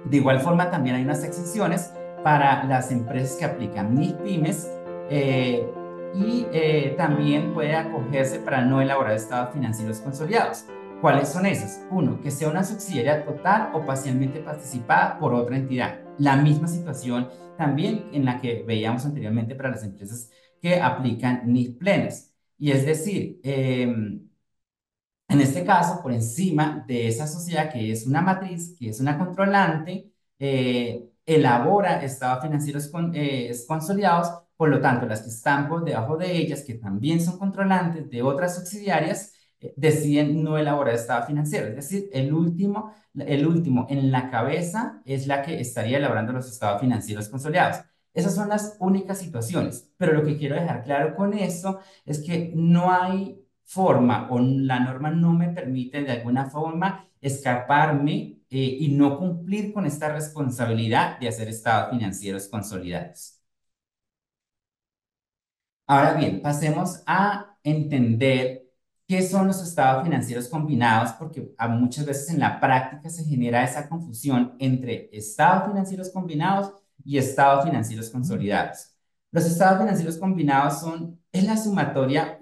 De igual forma, también hay unas exenciones para las empresas que aplican MIPYMES eh, también puede acogerse para no elaborar estados financieros consolidados. ¿Cuáles son esas? Uno, que sea una subsidiaria total o parcialmente participada por otra entidad. La misma situación también en la que veíamos anteriormente para las empresas que aplican NIF plenas. Y es decir, en este caso, por encima de esa sociedad que es una matriz, que es una controlante, elabora estados financieros consolidados, por lo tanto, las que están por debajo de ellas, que también son controlantes de otras subsidiarias, deciden no elaborar estado financiero. Es decir, el último en la cabeza es la que estaría elaborando los estados financieros consolidados. Esas son las únicas situaciones, pero lo que quiero dejar claro con esto es que no hay forma o la norma no me permite de alguna forma escaparme y no cumplir con esta responsabilidad de hacer estados financieros consolidados. Ahora bien, pasemos a entender qué son los estados financieros combinados, porque muchas veces en la práctica se genera esa confusión entre estados financieros combinados y estados financieros consolidados. Los estados financieros combinados es la sumatoria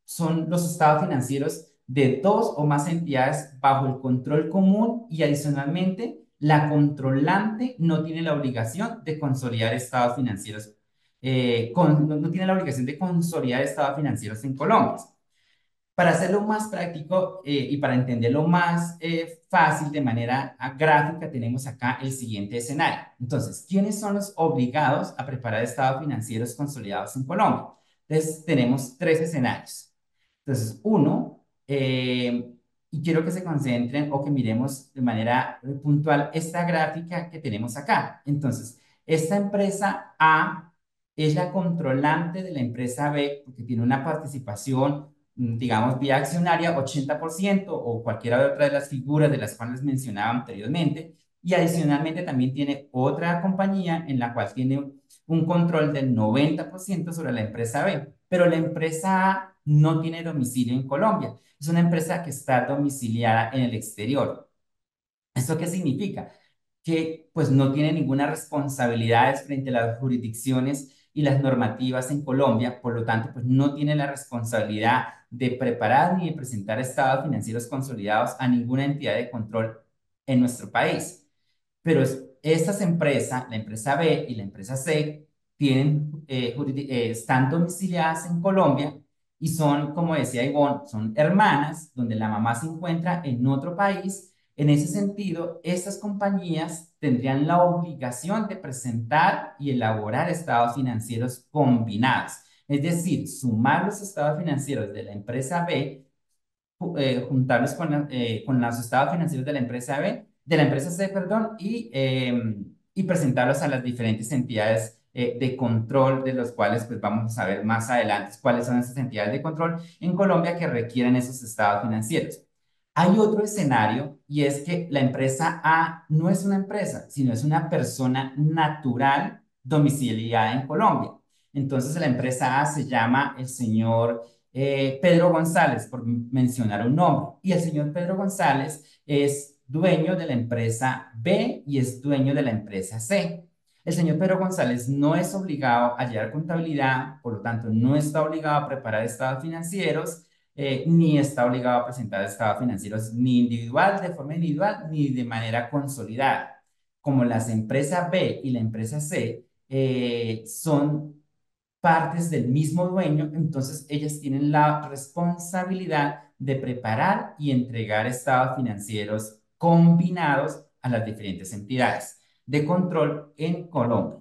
son los estados financieros de dos o más entidades bajo el control común y adicionalmente la controlante no tiene la obligación de consolidar estados financieros no tiene la obligación de consolidar estados financieros en Colombia. Para hacerlo más práctico y para entenderlo más fácil de manera gráfica, tenemos acá el siguiente escenario. Entonces, ¿quiénes son los obligados a preparar estados financieros consolidados en Colombia? Entonces, tenemos tres escenarios. Entonces, uno, y quiero que se concentren o que miremos de manera puntual esta gráfica que tenemos acá. Entonces, esta empresa A es la controlante de la empresa B porque tiene una participación, digamos, vía accionaria, 80% o cualquiera de otras de las figuras de las cuales mencionaba anteriormente. Y adicionalmente también tiene otra compañía en la cual tiene un control del 90% sobre la empresa B. Pero la empresa A no tiene domicilio en Colombia. Es una empresa que está domiciliada en el exterior. ¿Esto qué significa? Que pues no tiene ninguna responsabilidad frente a las jurisdicciones y las normativas en Colombia, por lo tanto, pues no tiene la responsabilidad de preparar ni de presentar estados financieros consolidados a ninguna entidad de control en nuestro país. Pero estas empresas, la empresa B y la empresa C, están domiciliadas en Colombia y son, como decía Ivonne, son hermanas, donde la mamá se encuentra en otro país. En ese sentido, estas compañías tendrían la obligación de presentar y elaborar estados financieros combinados, es decir, sumar los estados financieros de la empresa B, juntarlos con los estados financieros de la empresa B, de la empresa C, perdón, y presentarlos a las diferentes entidades de control, de los cuales pues vamos a ver más adelante cuáles son esas entidades de control en Colombia que requieren esos estados financieros. Hay otro escenario y es que la empresa A no es una empresa, sino es una persona natural domiciliada en Colombia. Entonces la empresa A se llama el señor Pedro González, por mencionar un nombre. Y el señor Pedro González es dueño de la empresa B y es dueño de la empresa C. El señor Pedro González no es obligado a llevar contabilidad, por lo tanto, no está obligado a preparar estados financieros, ni está obligado a presentar estados financieros ni individual, de forma individual, ni de manera consolidada. Como las empresas B y la empresa C son partes del mismo dueño, entonces ellas tienen la responsabilidad de preparar y entregar estados financieros combinados a las diferentes entidades de control en Colombia.